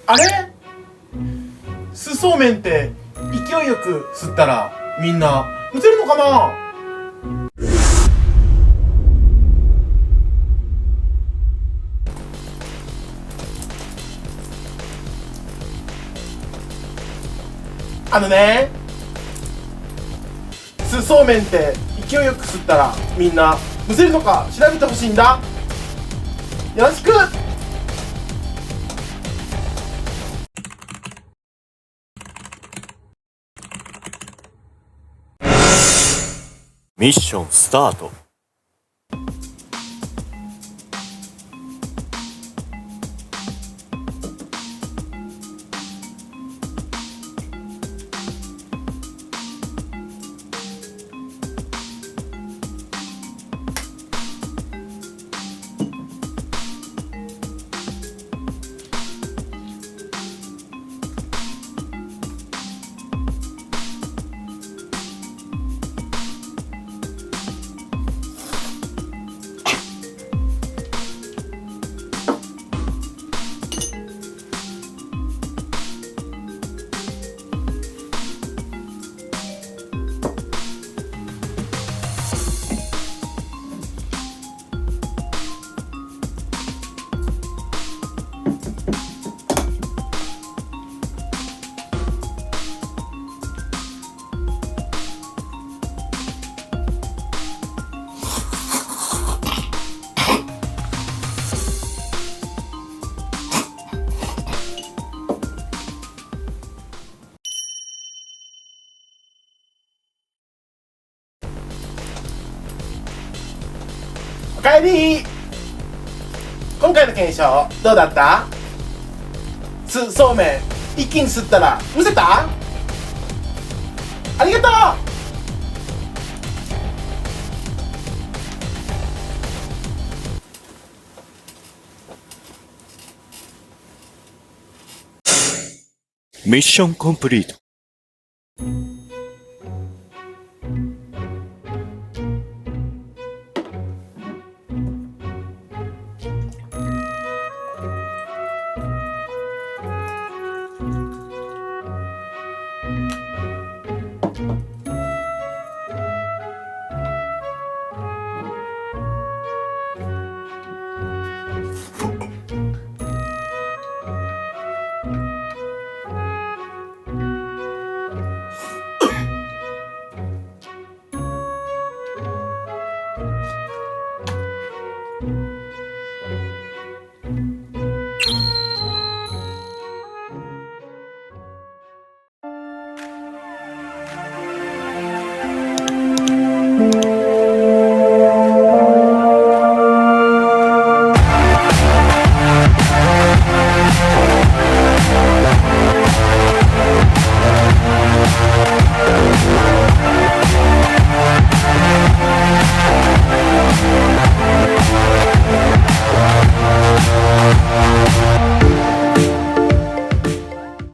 あれ、酢そうめんって勢いよく吸ったらみんなむせるのかな。酢そうめんって勢いよく吸ったらみんなむせるのか調べてほしいんだ。よろしく。ミッションスタート。おかえり。今回の検証どうだった？酢そうめん一気に吸ったらむせた？ありがとう。ミッションコンプリート。